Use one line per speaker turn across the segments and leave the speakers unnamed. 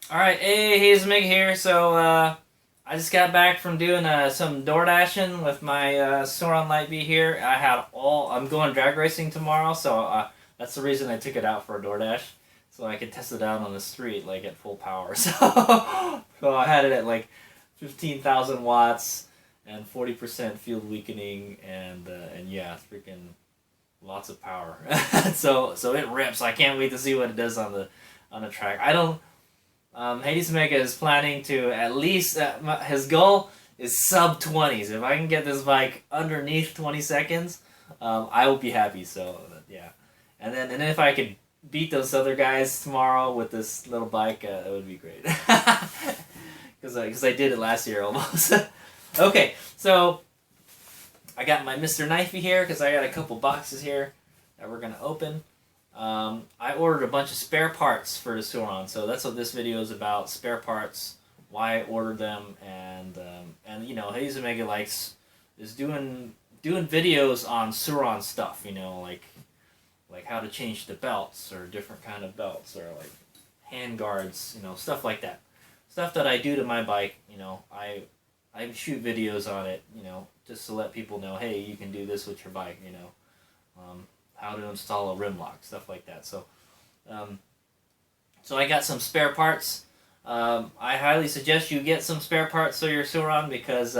Alright, hey, here's Mig here. So, I just got back from doing some door dashing with my Sur Ron Light Bee here. I'm going drag racing tomorrow, so that's the reason I took it out for a DoorDash. So I could test it out on the street, like, at full power. So, I had it at, like, 15,000 watts and 40% field weakening, and yeah, freaking lots of power. So it rips. I can't wait to see what it does on the track. Hades Omega is planning to at least, his goal is sub 20s. If I can get this bike underneath 20 seconds, I will be happy. So, yeah. And then if I could beat those other guys tomorrow with this little bike, that would be great. Because I did it last year almost. Okay, so I got my Mr. Knifey here because I got a couple boxes here that we're going to open. I ordered a bunch of spare parts for the Sur Ron, so that's what this video is about, spare parts, why I ordered them, and you know, Hades Omega is doing videos on Sur Ron stuff, you know, like how to change the belts, or different kind of belts, or like hand guards, you know, stuff like that. Stuff that I do to my bike, you know, I shoot videos on it, you know, just to let people know, hey, you can do this with your bike, you know. How to install a rim lock, stuff like that. So, so I got some spare parts. I highly suggest you get some spare parts for your Sur Ron because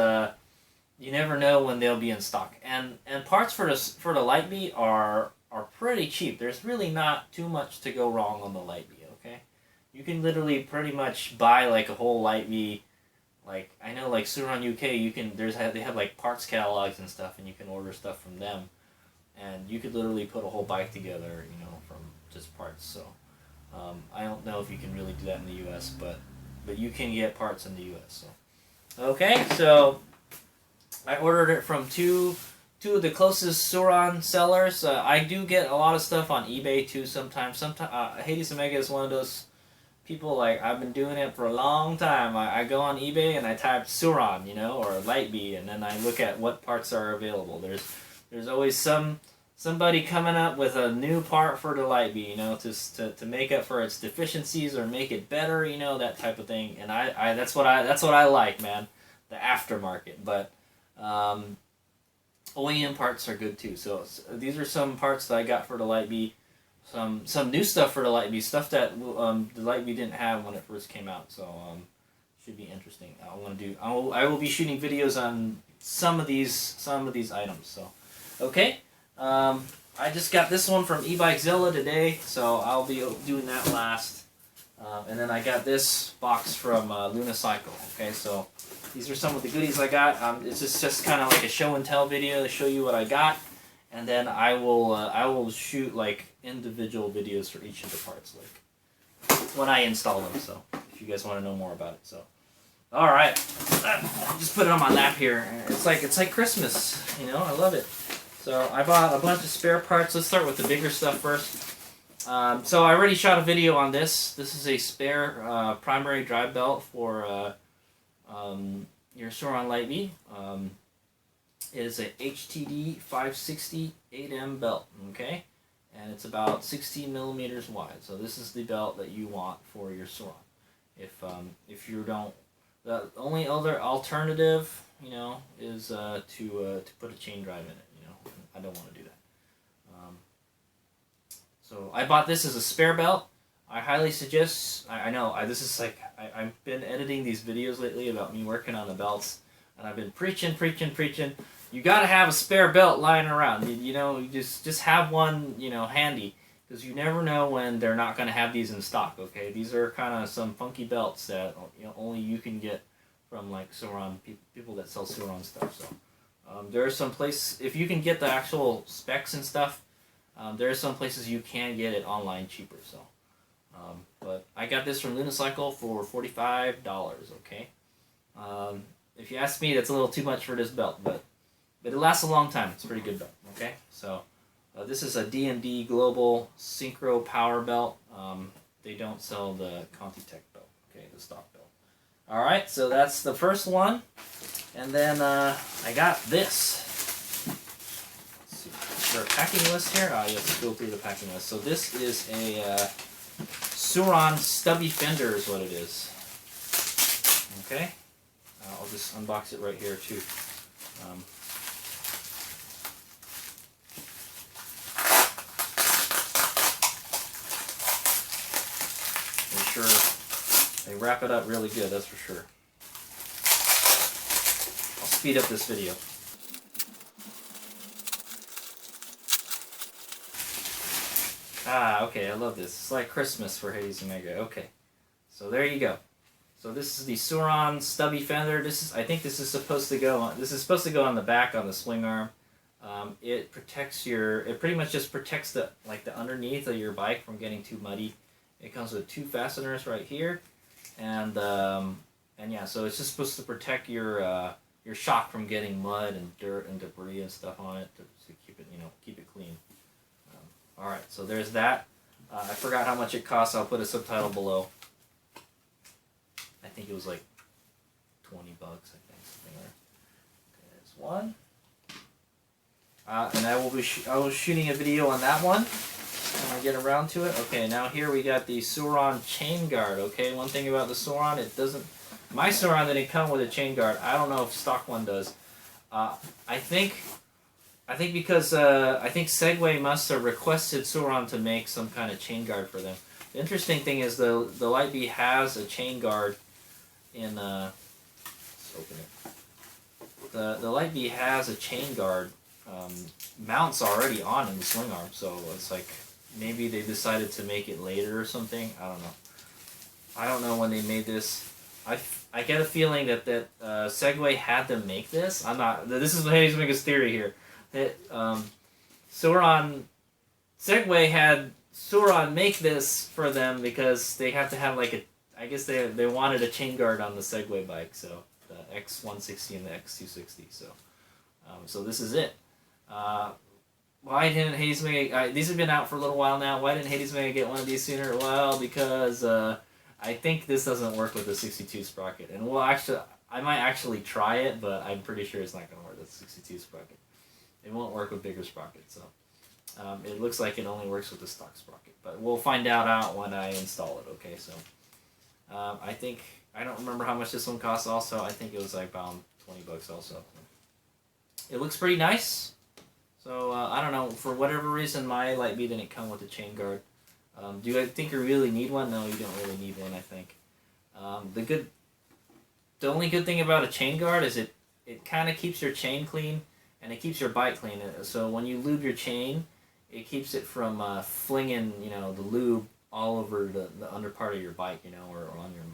you never know when they'll be in stock. And parts for the Light Bee are pretty cheap. There's really not too much to go wrong on the Light Bee. Okay, you can literally pretty much buy like a whole Light Bee. Like I know, like Sur Ron UK, they have like parts catalogs and stuff, and you can order stuff from them. And you could literally put a whole bike together, you know, from just parts. So, I don't know if you can really do that in the U.S., but you can get parts in the U.S. So, okay, so I ordered it from two of the closest Sur Ron sellers. I do get a lot of stuff on eBay too. Sometimes, Hades Omega is one of those people. Like I've been doing it for a long time. I go on eBay and I type Sur Ron, you know, or Light Bee, and then I look at what parts are available. There's always somebody coming up with a new part for the Light Bee, you know, to make up for its deficiencies or make it better, you know, that type of thing. And that's what I like, man, the aftermarket. But OEM parts are good too. So these are some parts that I got for the Light Bee. Some new stuff for the Light Bee, stuff that the Light Bee didn't have when it first came out. So should be interesting. I will be shooting videos on some of these items. So. Okay, I just got this one from Ebikezilla today, so I'll be doing that last. And then I got this box from Luna Cycle. Okay, so these are some of the goodies I got. It's just kind of like a show and tell video to show you what I got, and then I will shoot like individual videos for each of the parts, like when I install them. So if you guys want to know more about it, so. All right, just put it on my lap here. It's like Christmas, you know. I love it. So I bought a bunch of spare parts. Let's start with the bigger stuff first. So I already shot a video on this. This is a spare primary drive belt for your Sur Ron Light Bee. It is a HTD 560 8M belt, okay? And it's about 16 millimeters wide. So this is the belt that you want for your Sur Ron. If you don't, the only other alternative, you know, is to put a chain drive in it. You know, I don't want to do that. So I bought this as a spare belt. I highly suggest. I know this is like I've been editing these videos lately about me working on the belts, and I've been preaching. You gotta have a spare belt lying around. You know, you just have one, you know, handy, because you never know when they're not gonna have these in stock. Okay, these are kind of some funky belts that, you know, only you can get from like Sur Ron people that sell Sur Ron stuff. So there are some places, if you can get the actual specs and stuff, there are some places you can get it online cheaper. So But I got this from Luna Cycle for $45, okay? If you ask me, that's a little too much for this belt, but it lasts a long time. It's a pretty good belt, okay? So this is a D&D Global Synchro Power Belt. They don't sell the ContiTech belt, okay, the stock belt. Alright, so that's the first one. And then I got this. Let's see, is there a packing list here? Let's go through the packing list. So this is a Sur Ron Stubby Fender is what it is. Okay? I'll just unbox it right here too. Make sure they wrap it up really good, that's for sure. I'll speed up this video. Okay, I love this. It's like Christmas for Hades Omega. Okay, so there you go. So this is the Sur Ron Stubby Fender. I think this is supposed to go on. This is supposed to go on the back on the swing arm. It protects it pretty much just protects the underneath of your bike from getting too muddy. It comes with 2 fasteners right here, and yeah, so it's just supposed to protect your shock from getting mud and dirt and debris and stuff on it to keep it, keep it clean. All right, so there's that. I forgot how much it costs. I'll put a subtitle below. I think it was like 20 bucks, I think, something like that. Okay, there's one. And I was shooting a video on that one when I get around to it. Okay, now here we got the Sur Ron chain guard. Okay, one thing about the Sur Ron, my Sur Ron didn't come with a chain guard. I don't know if stock one does. I think because I think Segway must have requested Sur Ron to make some kind of chain guard for them. The interesting thing is the Light Bee has a chain guard in let's open it. The Light Bee has a chain guard mounts already on in the swing arm, so it's like maybe they decided to make it later or something. I don't know. I don't know when they made this. I get a feeling that Segway had them make this. I'm not. This is Hades Omega's theory here. That Segway had Sur Ron make this for them because they have to have I guess they wanted a chain guard on the Segway bike, so the X160 and the X260. So this is it. Why didn't Hades Omega? These have been out for a little while now. Why didn't Hades Omega get one of these sooner? Well, because I think this doesn't work with the 62 sprocket, and I might actually try it, but I'm pretty sure it's not going to work with the 62 sprocket. It won't work with bigger sprockets, so it looks like it only works with the stock sprocket. But we'll find out when I install it. Okay, so I don't remember how much this one costs. Also, I think it was like about 20 bucks. Also, it looks pretty nice. So I don't know, for whatever reason, my Light Bee didn't come with a chain guard. Do I think you really need one? No, you don't really need one. I think the only good thing about a chain guard is it kind of keeps your chain clean. And it keeps your bike clean. So when you lube your chain, it keeps it from flinging, the lube all over the under part of your bike, or on your.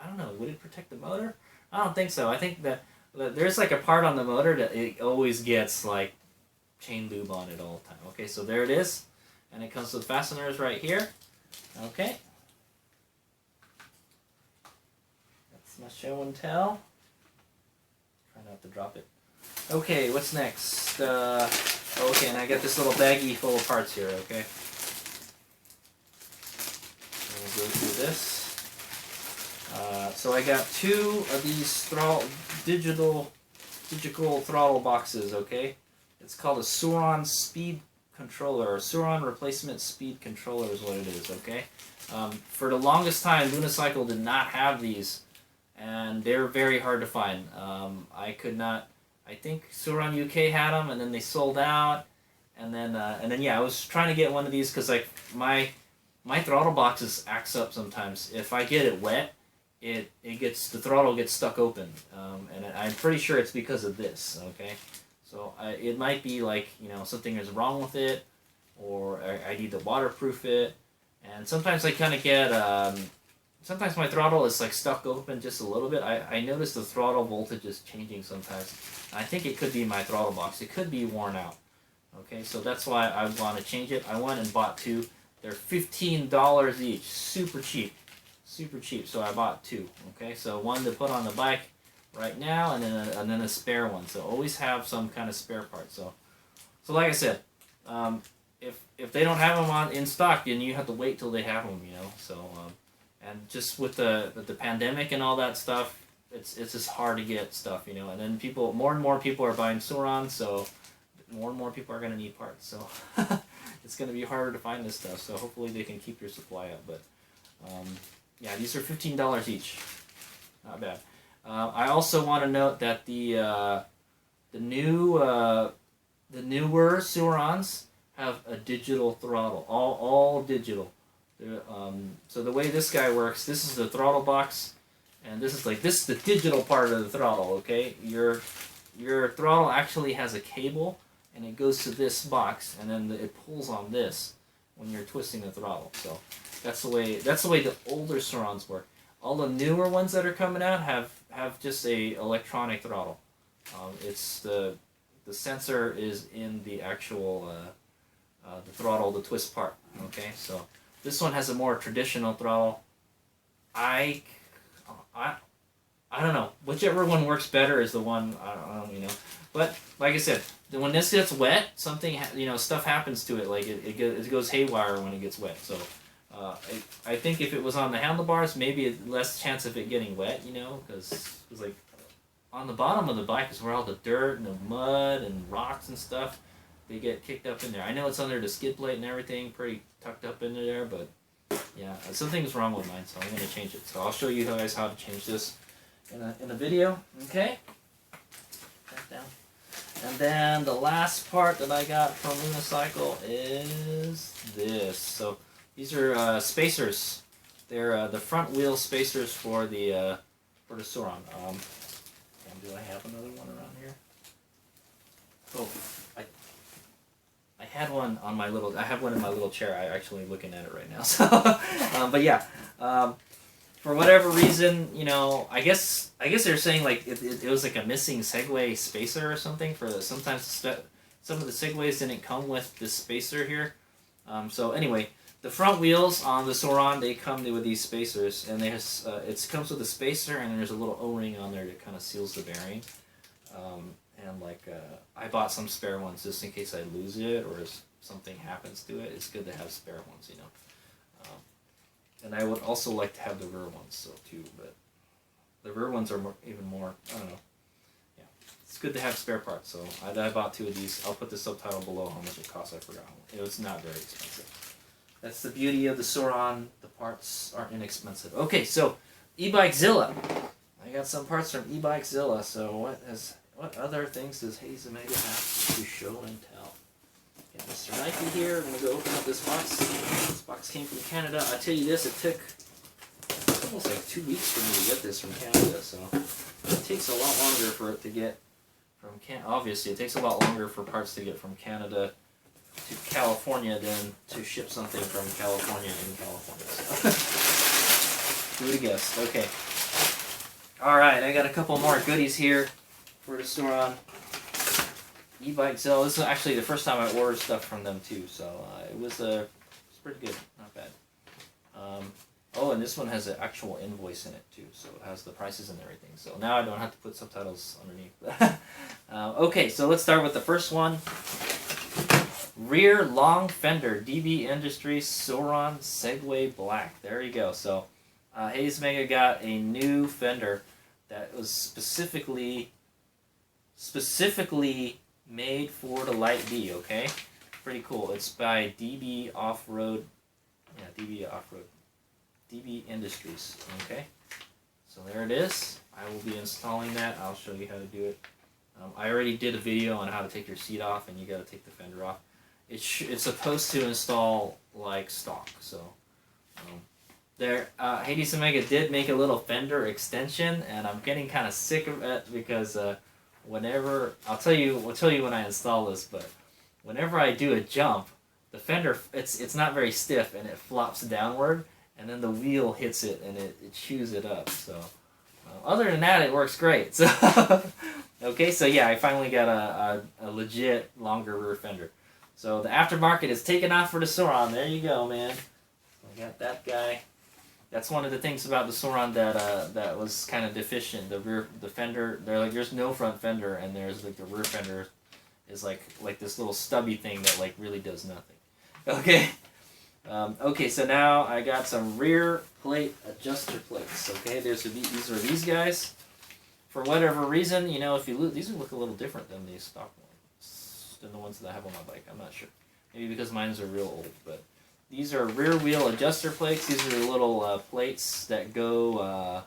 I don't know. Would it protect the motor? I don't think so. I think that there's like a part on the motor that it always gets like chain lube on it all the time. Okay, so there it is, and it comes with fasteners right here. Okay. That's my show and tell. Try not to drop it. Okay, what's next? Okay, and I got this little baggie full of parts here, okay? We'll go through this. So I got 2 of these digital throttle boxes, okay? It's called a Sur Ron Speed Controller, or Sur Ron Replacement Speed Controller is what it is, okay? For the longest time, Luna Cycle did not have these, and they're very hard to find. I could not... I think Sur Ron UK had them, and then they sold out, and then yeah, I was trying to get one of these because like my throttle boxes acts up sometimes. If I get it wet, the throttle gets stuck open, and I'm pretty sure it's because of this. Okay, so it might be like something is wrong with it, or I need to waterproof it, and sometimes I kind of get sometimes my throttle is like stuck open just a little bit. I notice the throttle voltage is changing sometimes. I think it could be my throttle box. It could be worn out. Okay, so that's why I want to change it. I went and bought 2. They're $15 each. Super cheap. Super cheap. So I bought 2. Okay, so one to put on the bike right now, and then a spare one. So always have some kind of spare part. So like I said, if they don't have them in stock, then you have to wait till they have them. You know. So and just with the pandemic and all that stuff, it's just hard to get stuff. You know. And then more and more people are buying Sur Ron, so more and more people are going to need parts. So it's going to be harder to find this stuff. So hopefully they can keep your supply up. But yeah, these are $15 each. Not bad. I also want to note that the newer Sur Rons have a digital throttle, all digital. So the way this guy works, this is the throttle box, and this is the digital part of the throttle. Okay, your throttle actually has a cable, and it goes to this box, and then it pulls on this when you're twisting the throttle. So that's the way the older Sur Rons work. All the newer ones that are coming out have just a electronic throttle. It's the sensor is in the actual the throttle, the twist part. Okay, so this one has a more traditional throttle. I don't know. Whichever one works better is the one. I don't you know. But like I said, when this gets wet, stuff happens to it. Like it goes haywire when it gets wet. So I think if it was on the handlebars, maybe less chance of it getting wet. You know, because like on the bottom of the bike is where all the dirt and the mud and rocks and stuff, they get kicked up in there. I know it's under the skid plate and everything, pretty tucked up into there, but yeah, something's wrong with mine, so I'm going to change it. So I'll show you guys how to change this in a video, okay? That down. And then the last part that I got from Luna Cycle is this. So these are spacers. They're the front wheel spacers for the Sur Ron. And do I have another one around here? Oh, I had one on my little. I have one in my little chair. I'm actually looking at it right now. So, but yeah, for whatever reason, you know, I guess they're saying like it was like a missing Segway spacer or something. Sometimes some of the Segways didn't come with this spacer here. So anyway, the front wheels on the Sur Ron, they come with these spacers, and it comes with a spacer, and there's a little O-ring on there that kind of seals the bearing. And like I bought some spare ones just in case I lose it or if something happens to it. It's good to have spare ones, you know. And I would also like to have the rear ones so too, but the rear ones are even more. I don't know. Yeah, it's good to have spare parts. So I bought 2 of these. I'll put the subtitle below how much it costs. I forgot. It was not very expensive. That's the beauty of the Sur Ron. The parts are inexpensive. Okay, so Ebikezilla. I got some parts from Ebikezilla. So what other things does Haze Omega have to show and tell? Got Mr. Nike here. I'm going to go open up this box. This box came from Canada. I tell you this, it took almost like 2 weeks for me to get this from Canada. So it takes a lot longer for it to get from obviously, it takes a lot longer for parts to get from Canada to California than to ship something from California in California. So, who would have guessed? Okay. Alright, I got a couple more goodies here for the Sur Ron Ebikezilla. This is actually the first time I ordered stuff from them too, so it was pretty good, not bad. Oh, and this one has an actual invoice in it too, so it has the prices and everything. So now I don't have to put subtitles underneath. Okay, so let's start with the first one. Rear long fender, DB Industries Sur Ron Segway Black. There you go. So Haze Omega got a new fender that was specifically made for the Light Bee, okay? Pretty cool. It's by DB Off-Road. Yeah, DB Off-Road. DB Industries, okay? So there it is. I will be installing that. I'll show you how to do it. I already did a video on how to take your seat off, and you got to take the fender off. It's supposed to install like stock, so Haze Omega did make a little fender extension, and I'm getting kind of sick of it because whenever I'll tell you when I install this, but whenever I do a jump, the fender it's not very stiff and it flops downward, and then the wheel hits it and it chews it up. So other than that, it works great. So okay, so yeah, I finally got a legit longer rear fender. So the aftermarket is taking off for the Sur Ron. There you go, man. I got that guy. That's one of the things about the Sur Ron that was kind of deficient. The fender, there's no front fender, and there's like the rear fender is like this little stubby thing that like really does nothing. Okay. Okay, so now I got some rear plate adjuster plates. Okay, these are these guys. For whatever reason, you know, if you look, these look a little different than the stock ones, than the ones that I have on my bike. I'm not sure. Maybe because mine are real old, but these are rear wheel adjuster plates. These are the little plates that go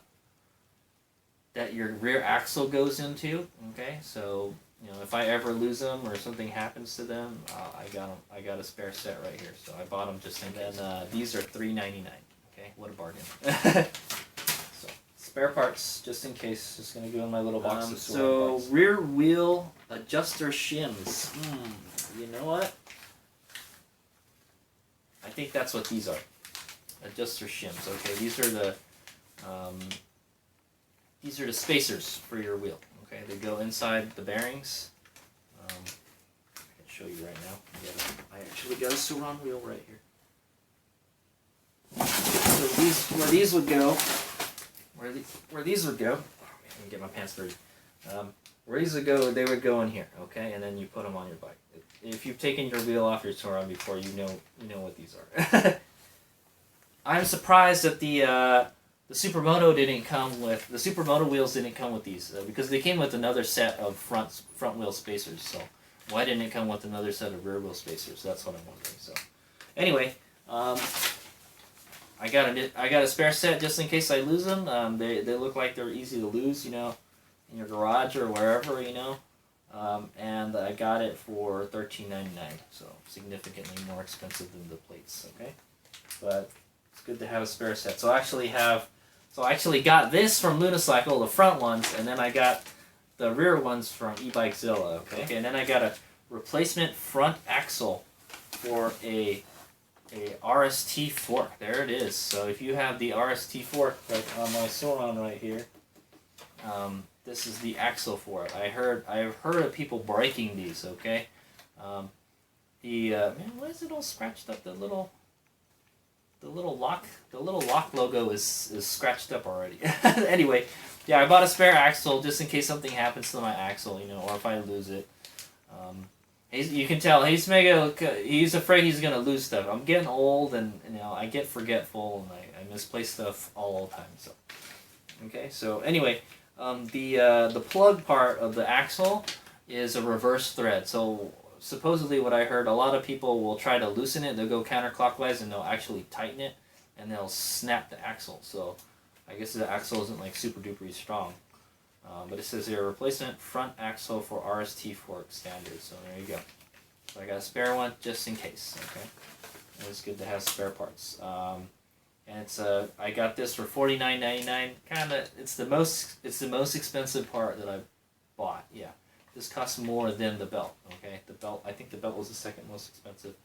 that your rear axle goes into. Okay, so you know, if I ever lose them or something happens to them, I got a spare set right here. So I bought them just in case. And these are $3.99. Okay, what a bargain. So spare parts just in case. Just gonna go in my little box. So rear wheel adjuster shims. You know what? I think that's what these are. Adjuster shims. Okay, these are the spacers for your wheel. Okay, they go inside the bearings. I can show you right now. I actually got a Sur Ron wheel right here. So where these would go, let me get my pants dirty. Where these would go, they would go in here. Okay, and then you put them on your bike. If you've taken your wheel off your Sur Ron before, you know what these are. I'm surprised that the Supermoto didn't come with the Supermoto wheels. Didn't come with these because they came with another set of front wheel spacers. So why didn't it come with another set of rear wheel spacers? That's what I'm wondering. So anyway, I got a spare set just in case I lose them. They look like they're easy to lose, you know, in your garage or wherever, you know. And I got it for $13.99, so significantly more expensive than the plates. Okay, but it's good to have a spare set. So I actually got this from Luna Cycle, the front ones, and then I got the rear ones from Ebikezilla. Okay, and then I got a replacement front axle for a RST fork. There it is. So if you have the RST fork like on my Sur Ron right here, this is the axle for it. I've heard of people breaking these. Okay, man, why is it all scratched up? The little lock logo is scratched up already. Anyway, yeah, I bought a spare axle just in case something happens to my axle, you know, or if I lose it. You can tell he's afraid he's gonna lose stuff. I'm getting old, and you know I get forgetful, and I misplace stuff all the time. So, okay. So anyway, the plug part of the axle is a reverse thread. So supposedly what I heard, a lot of people will try to loosen it. They'll go counterclockwise and they'll actually tighten it, and they'll snap the axle. So I guess the axle isn't like super duper strong. But it says here, replacement front axle for RST fork standard. So there you go. So I got a spare one just in case. Okay, it's good to have spare parts. And it's I got this for $49.99. Kinda, it's the most expensive part that I bought. Yeah, this costs more than the belt. Okay, the belt. I think the belt was the second most expensive.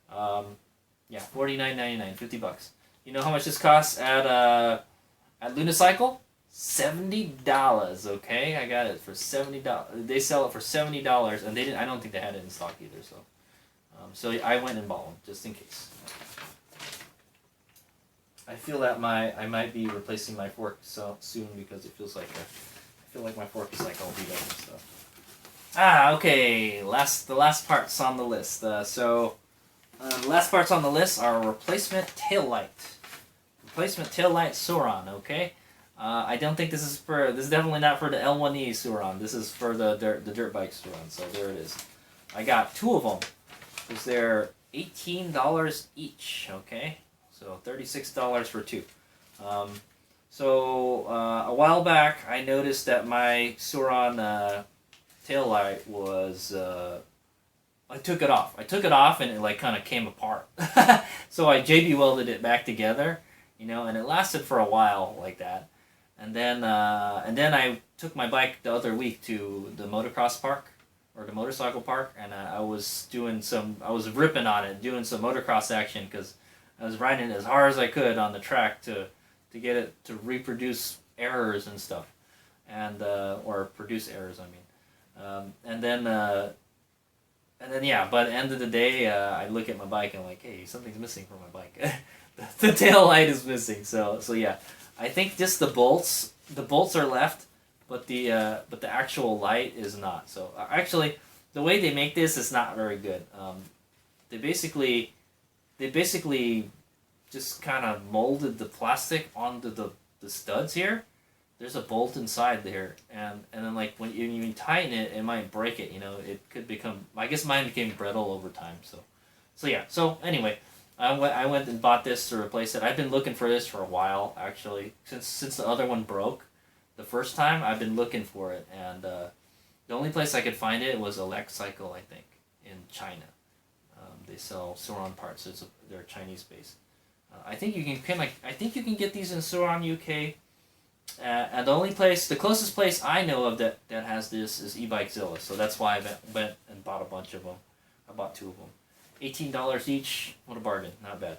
Yeah, $49.99, $50. You know how much this costs at Luna Cycle? $70. Okay, I got it for $70. They sell it for $70, and they didn't. I don't think they had it in stock either. So, so I went and bought one just in case. I feel that I might be replacing my fork soon because it feels like I feel like my fork is like all beat up and stuff. Okay. The last parts on the list. The last parts on the list are replacement tail light. Replacement tail light Sur Ron. Okay. I don't think this is definitely not for the L1E Sur Ron. This is for the dirt bike Sur Ron. So there it is. I got 2 of them because they're $18 each. Okay, so $36 for 2. A while back I noticed that my Sur Ron tail light was. I took it off. And it like kind of came apart. So I JB welded it back together, you know, and it lasted for a while like that. And then I took my bike the other week to the motocross park or the motorcycle park, and I was ripping on it, doing some motocross action because I was riding it as hard as I could on the track to get it to reproduce errors and stuff, and or produce errors. I mean, and And then yeah, but at the end of the day, I look at my bike and I'm like, hey, something's missing from my bike. The tail light is missing. So yeah, I think just the bolts are left, but the actual light is not. So actually, the way they make this is not very good. They basically just kind of molded the plastic onto the studs here. There's a bolt inside there, and then like when you tighten it, it might break it. You know, it could become. I guess mine became brittle over time. So yeah. So anyway, I went and bought this to replace it. I've been looking for this for a while, actually, since the other one broke the first time. I've been looking for it, and the only place I could find it was Luna Cycle, I think, in China. They sell Sur Ron parts. They're Chinese based. I think you can get these in Sur Ron, UK. And the closest place I know of that has this is Ebikezilla. So that's why I went and bought a bunch of them. I bought 2 of them. $18 each. What a bargain. Not bad.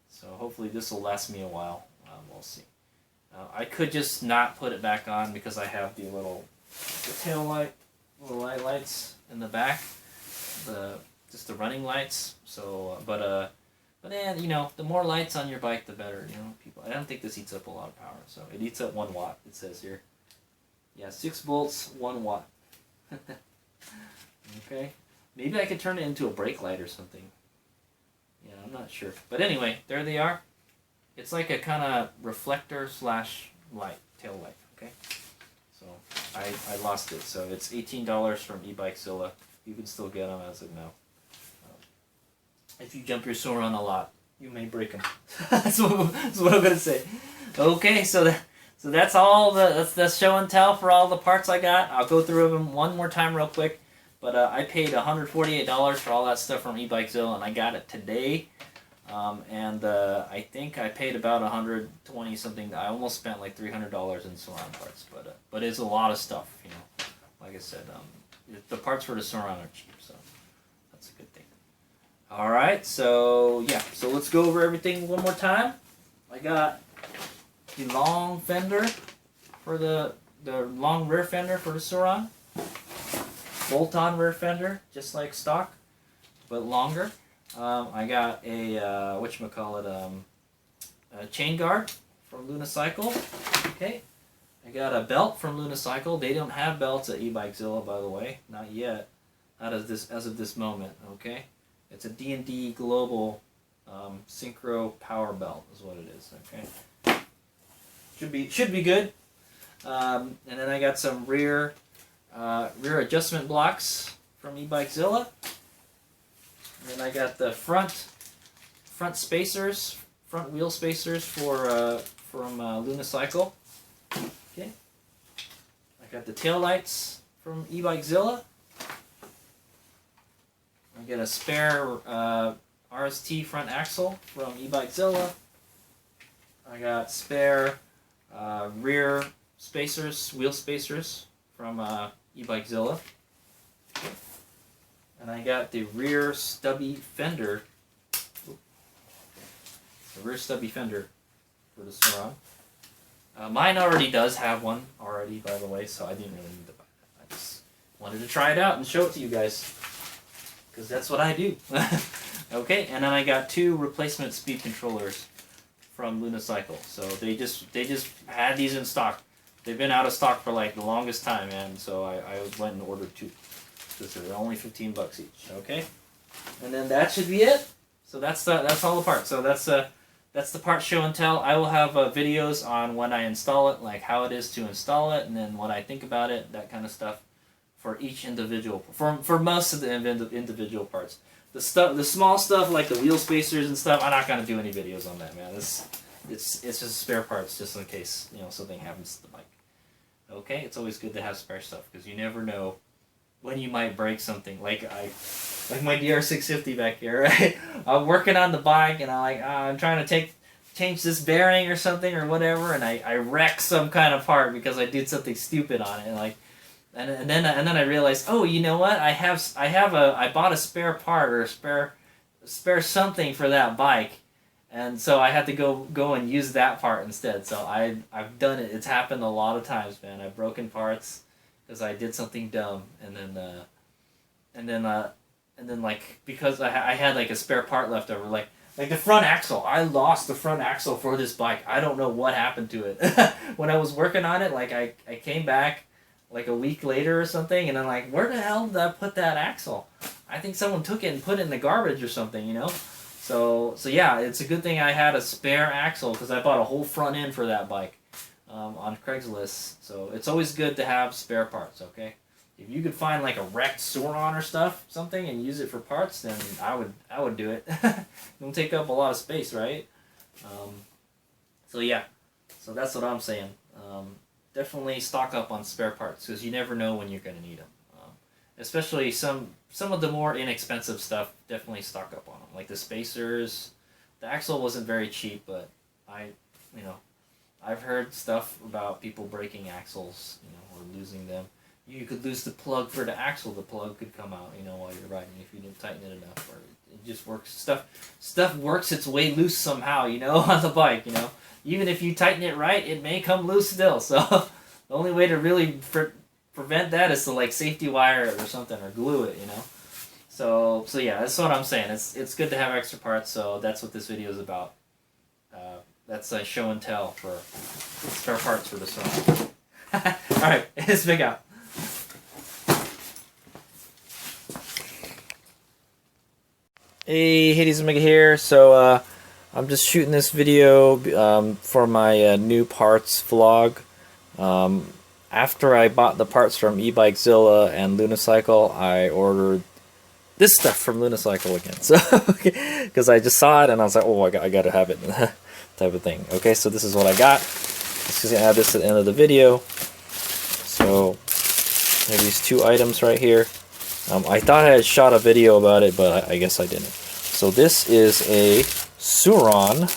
So hopefully this will last me a while. We'll see. I could just not put it back on because I have the tail light, little lights in the back. Just the running lights. So, but then, you know, the more lights on your bike, the better. You know, I don't think this eats up a lot of power. So it eats up 1 watt. It says here. Yeah, 6 volts, 1 watt. Okay. Maybe I could turn it into a brake light or something. Yeah, I'm not sure. But anyway, there they are. It's like a kind of reflector / light, tail light. Okay. So I lost it. So it's $18 from Ebikezilla. You can still get them as of now. If you jump your Sur Ron a lot, you may break them. that's what I'm gonna say. Okay, so that's all the show and tell for all the parts I got. I'll go through them one more time real quick. But I paid $148 for all that stuff from Ebikezilla, and I got it today. I think I paid about $120 something. I almost spent like $300 in Sur Ron parts, but it's a lot of stuff. You know, like I said, the parts for the Sur Ron are cheap, so that's a good thing. All right, so yeah, so let's go over everything one more time. I got the long fender for the long rear fender for the Sur Ron. Bolt-on rear fender, just like stock, but longer. I got a a chain guard from Luna Cycle. Okay, I got a belt from Luna Cycle. They don't have belts at Ebikezilla, by the way, not yet. Not as of this moment. Okay, it's a D&D Global Synchro Power Belt, is what it is. Okay, should be good. And then I got some rear adjustment blocks from Ebikezilla. And then I got the front spacers, front wheel spacers from Luna Cycle. Okay. I got the tail lights from Ebikezilla. I got a spare RST front axle from Ebikezilla. I got spare rear spacers, wheel spacers from Ebikezilla. Okay. And I got the rear stubby fender. The rear stubby fender for the Sur Ron. Mine already does have one already, by the way, so I didn't really need to buy that. I just wanted to try it out and show it to you guys, because that's what I do. Okay, and then I got 2 replacement speed controllers from Luna Cycle. So they just had these in stock. They've been out of stock for like the longest time, and so I went and ordered 2. Because they're only $15 each. Okay, and then that should be it. So that's all the parts. So that's the part show and tell. I will have videos on when I install it, like how it is to install it, and then what I think about it, that kind of stuff, for each individual, for most of the individual parts. The small stuff like the wheel spacers and stuff, I'm not gonna do any videos on that, man. It's just spare parts, just in case something happens to the bike. Okay, it's always good to have spare stuff because you never know when you might break something. Like my DR650 back here, right? I'm working on the bike and I'm trying to change this bearing or something or whatever, and I wreck some kind of part because I did something stupid on it, and then I realized, oh, you know what? I bought a spare part or a spare something for that bike, and so I had to go and use that part instead. So I've done it. It's happened a lot of times, man. I've broken parts because I did something dumb, and then and then like because I had like a spare part left over, like the front axle. I lost the front axle for this bike. I don't know what happened to it. When I was working on it, like I came back like a week later or something, and I'm like, where the hell did I put that axle? I think someone took it and put it in the garbage or something, you know? So yeah, it's a good thing I had a spare axle, because I bought a whole front end for that bike on Craigslist. So it's always good to have spare parts, okay? If you could find like a wrecked Sur Ron or something, and use it for parts, then I would do it. Don't take up a lot of space, right? So yeah, so that's what I'm saying. Definitely stock up on spare parts, because you never know when you're gonna need them. Especially some of the more inexpensive stuff. Definitely stock up on them, like the spacers. The axle wasn't very cheap, but I've heard stuff about people breaking axles, or losing them. You could lose the plug for the axle. The plug could come out, while you're riding if you didn't tighten it enough, or it just works. Stuff works its way loose somehow, on the bike, Even if you tighten it right, it may come loose still. So the only way to really prevent that is to like safety wire it or something, or glue it, So yeah, that's what I'm saying. It's good to have extra parts. So that's what this video is about. That's a show and tell for spare parts for the Sur Ron. All right, it's Big out. Hey, Hades Omega here. So I'm just shooting this video for my new parts vlog. After I bought the parts from Ebikezilla and Luna Cycle, I ordered this stuff from Luna Cycle again. So, because I just saw it and I was like, oh, I gotta have it, type of thing. Okay, so this is what I got. Just gonna add this at the end of the video. So, I have these two items right here. I thought I had shot a video about it, but I guess I didn't. So this is a Sur Ron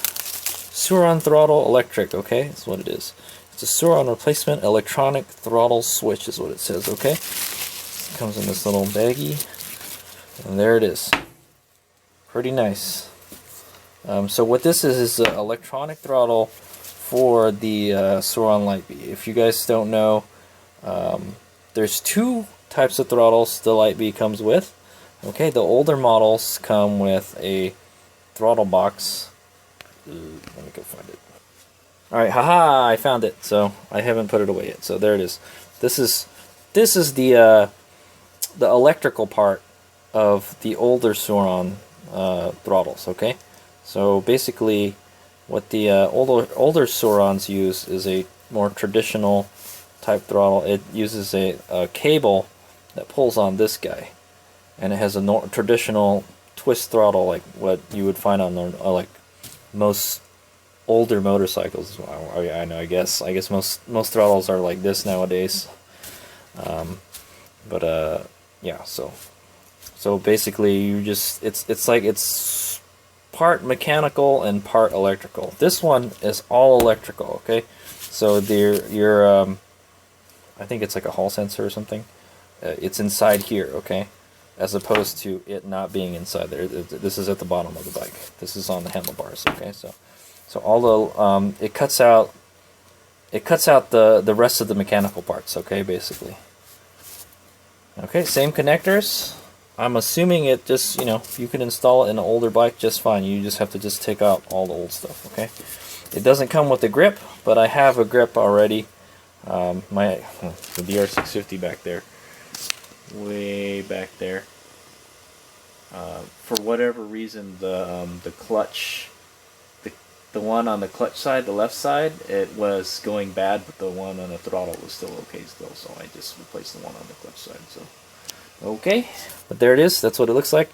throttle electric. Okay, that's what it is. It's a Sur Ron replacement electronic throttle switch is what it says, okay? It comes in this little baggie, and there it is. Pretty nice. So what this is an electronic throttle for the Sur Ron Light Bee. If you guys don't know, there's two types of throttles the Light Bee comes with. Okay, the older models come with a throttle box. Let me go find it. Alright, haha, I found it. So I haven't put it away yet. So there it is. This is the electrical part of the older Sur Ron throttles. Okay, so basically, what the older Sur Rons use is a more traditional type throttle. It uses a cable that pulls on this guy, and it has a traditional twist throttle like what you would find on like most older motorcycles. I know. I guess most throttles are like this nowadays. Yeah. So basically, you just it's part mechanical and part electrical. This one is all electrical. Okay. So your I think it's like a hall sensor or something. It's inside here. Okay. As opposed to it not being inside there. This is at the bottom of the bike. This is on the handlebars. Okay. So although it cuts out the rest of the mechanical parts, okay, basically. Okay, same connectors. I'm assuming it just, you can install it in an older bike just fine. You just have to just take out all the old stuff, okay? It doesn't come with a grip, but I have a grip already. The DR650 back there, way back there. For whatever reason, the clutch. The one on the clutch side, the left side, it was going bad, but the one on the throttle was still okay still, so I just replaced the one on the clutch side. So okay, but there it is. That's what it looks like.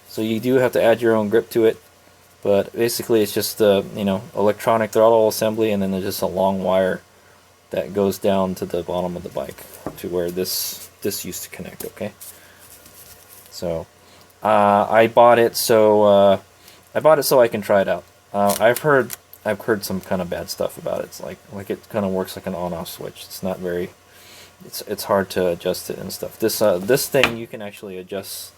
So you do have to add your own grip to it, but basically it's just the electronic throttle assembly, and then there's just a long wire that goes down to the bottom of the bike to where this used to connect. Okay, so I bought it so I can try it out. I've heard some kind of bad stuff about it. It's like it kind of works like an on-off switch. It's not very. It's hard to adjust it and stuff. This thing you can actually adjust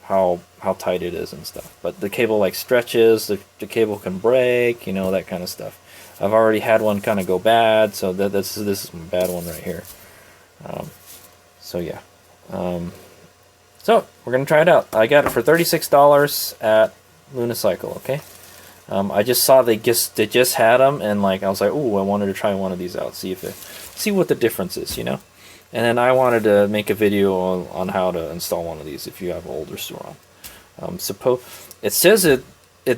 how tight it is and stuff. But the cable like stretches. The cable can break. That kind of stuff. I've already had one kind of go bad. So this is a bad one right here. So yeah. So we're gonna try it out. I got it for $36 at Luna Cycle. Okay. I just saw they just had them, and like I was like, ooh, I wanted to try one of these out, see what the difference is, you know. And then I wanted to make a video on how to install one of these if you have an older Sur Ron. It says it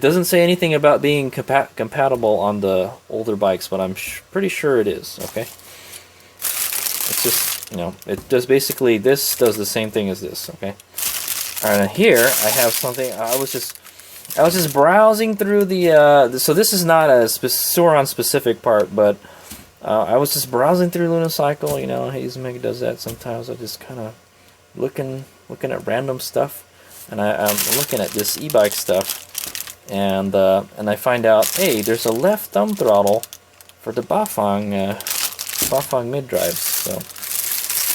doesn't say anything about being compatible on the older bikes, but I'm pretty sure it is. Okay. It's just, you know, it does basically, this does the same thing as this. Okay. All right, and here I have something. I was just browsing through the so this is not a Sur Ron specific part, but I was just browsing through Luna Cycle. You know, Haze Meg does that sometimes. I just kind of looking at random stuff, and I'm looking at this e-bike stuff, and I find out, hey, there's a left thumb throttle for the BAFANG mid drives. So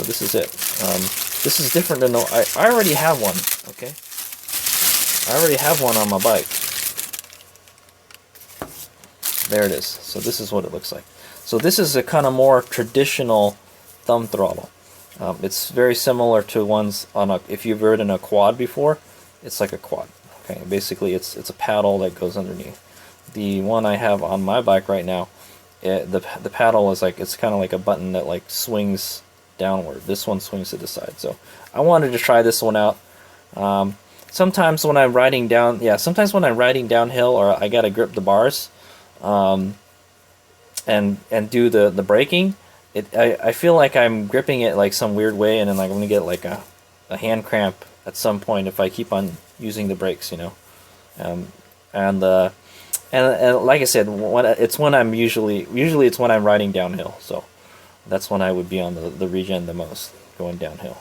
this is it. This is different than I already have one. Okay. I already have one on my bike. There it is. So this is what it looks like. So this is a kind of more traditional thumb throttle. It's very similar to ones on if you've ridden a quad before. It's like a quad. Okay, basically it's a paddle that goes underneath. The one I have on my bike right now, the paddle is like, it's kind of like a button that like swings downward. This one swings to the side. So I wanted to try this one out. Sometimes when I'm riding downhill, or I gotta grip the bars, and do the braking, I feel like I'm gripping it like some weird way, and then like I'm gonna get like a hand cramp at some point if I keep on using the brakes, you know. And like I said, it's when I'm usually it's when I'm riding downhill, so that's when I would be on the regen the most, going downhill.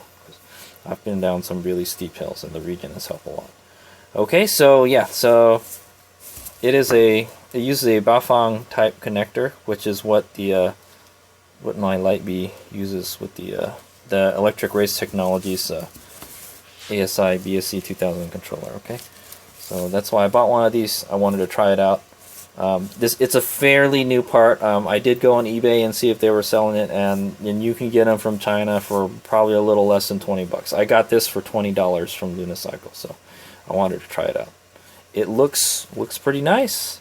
I've been down some really steep hills, and the regen has helped a lot. Okay, so yeah, so it uses a BAFANG type connector, which is what what my Light Bee uses with the Electric Race Technologies ASI BSC 2000 controller. Okay, so that's why I bought one of these. I wanted to try it out. It's a fairly new part. I did go on eBay and see if they were selling it, and you can get them from China for probably a little less than 20 bucks. I got this for $20 from Luna Cycle, so I wanted to try it out. It looks pretty nice.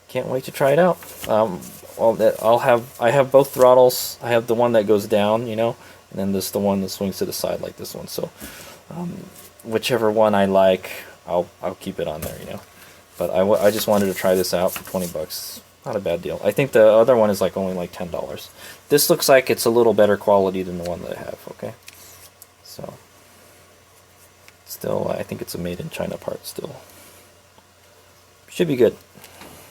Can't wait to try it out. I have both throttles. I have the one that goes down, you know, and then this the one that swings to the side like this one. So whichever one I like, I'll keep it on there, you know. But I just wanted to try this out for 20 bucks. Not a bad deal. I think the other one is like only like $10. This looks like it's a little better quality than the one that I have. Okay, so still, I think it's a made in China part. Still should be good.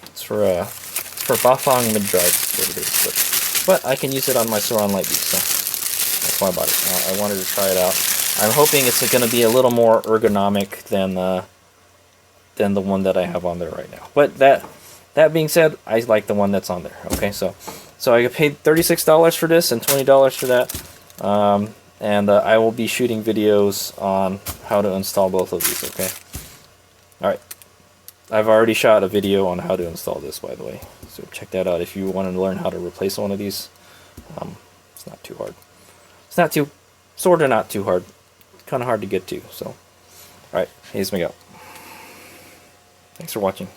It's for BAFANG mid drive. What it is, but I can use it on my Sur Ron Light Bee, so that's why I bought it. I wanted to try it out. I'm hoping it's going to be a little more ergonomic than the one that I have on there right now. But that being said, I like the one that's on there. Okay, so I paid $36 for this and $20 for that, and I will be shooting videos on how to install both of these. Okay, all right. I've already shot a video on how to install this, by the way, so check that out if you want to learn how to replace one of these. It's not too hard. It's not too hard. It's kind of hard to get to. So, all right, here's me out. Thanks for watching.